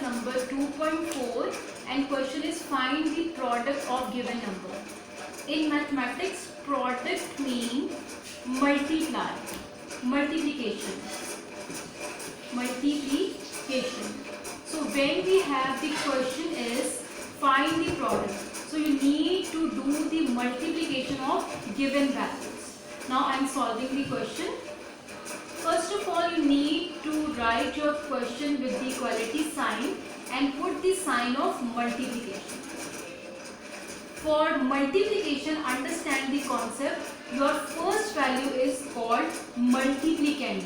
number 2.4 and question is find the product of given number. In mathematics, product means multiply, multiplication. So when we have the question is find the product, so you need to do the multiplication of given values. Now I am solving the question. First of all, you need to write your question with the equality sign and put the sign of multiplication. For multiplication, understand the concept. Your first value is called multiplicand.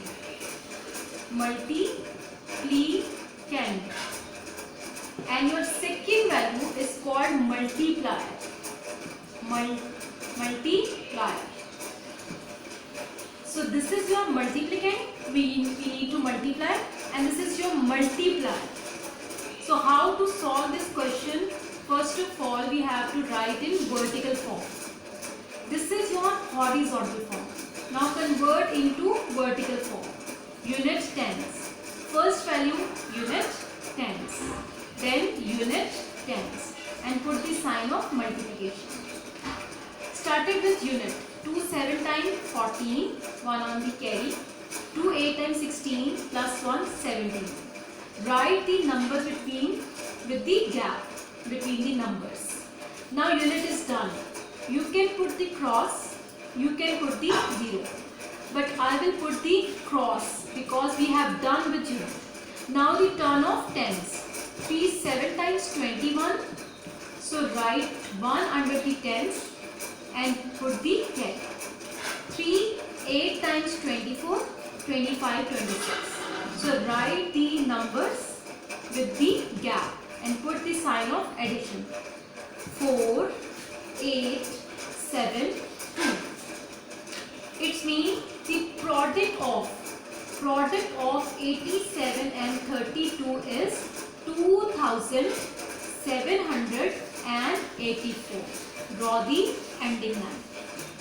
And your second value is called multiplier. So this is your multiplicand, we need to multiply, and this is your multiplier. So how to solve this question? First of all, we have to write in vertical form. This is your horizontal form. Now convert into vertical form. Unit tens. First value unit tens. Then unit tens. And put the sign of multiplication. Started with unit. 2 7 times 14, 1 on the carry. 2 8 times 16 plus 1 17. Write the numbers with the gap between the numbers. Now unit is done. You can put the cross, you can put the 0. But I will put the cross because we have done with unit. Now the turn of tens. 3 7 times 21. So write 1 under the tens and put the 10. 3 8 times 24, 25, 26. So write the numbers with the gap and put the sign of addition. 4 8 7 2. It means the product of 87 and 32 is 2784. Draw the ending line.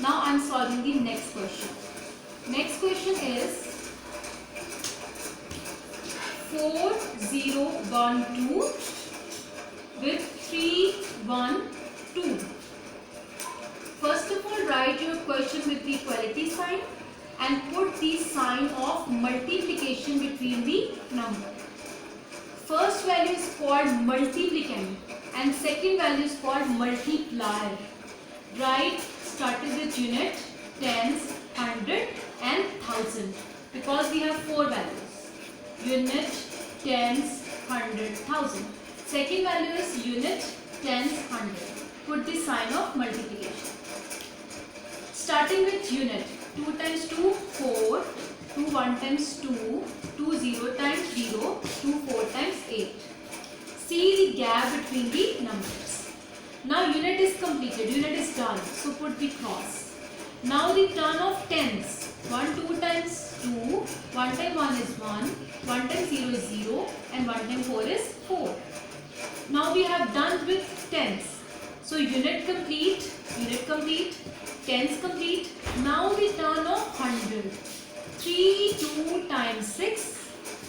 Now I am solving the next question. Next question is 4012 with 312. First of all, write your question with the equality sign and put the sign of multiplication between the number. First value is called multiplicand and second value is called multiplier. Write started with unit, tens, hundred and thousand because we have 4 values. Unit, tens, hundred, thousand. Second value is unit, tens, hundred. Put the sign of multiplication. Starting with unit, 2 times 2, 4, 2 1 times 2, 2 0 times 0, 2 4 times 8. See the gap between the numbers. Now unit is completed, unit is done, so put the cross. Now the turn of tens, 1 2 times 2, 1 times 1 is 1, 1 times 0 is 0 and 1 times 4 is 4. Now we have done with tens. So unit complete, tens complete. Now the turn of 100. 3 2 times 6,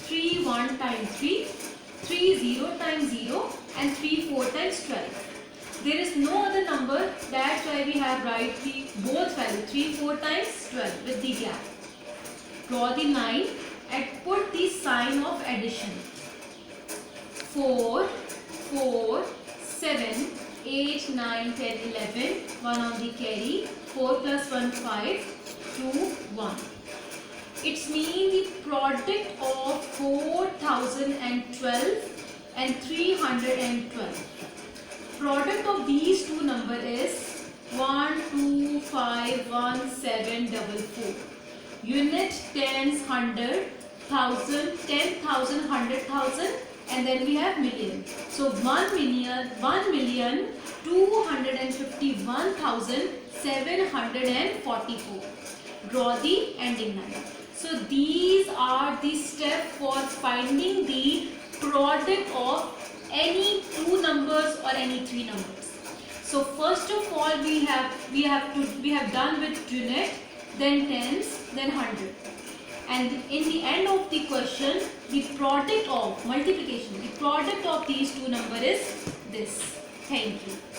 3 1 times 3, 3 0 times 0 and 3 4 times 12. There is no other number, that's why we have write the both value 3 4 times 12 with the gap. Draw the line and put the sign of addition. 4 4 7 8 9 10 11, 1 on the carry, 4 plus 1 5, 2 1. It means the product of 4012 and 312. Product of these two numbers is 1251744. Unit, tens, hundred, thousand, 10,000, 100,000 and then we have million. So 1,251,744. Draw the ending line. So these are the steps for finding the product of any two numbers or any three numbers. So first of all we have done with unit, then tens, then hundred. And in the end of the question, the product of multiplication, the product of these two number is this. Thank you.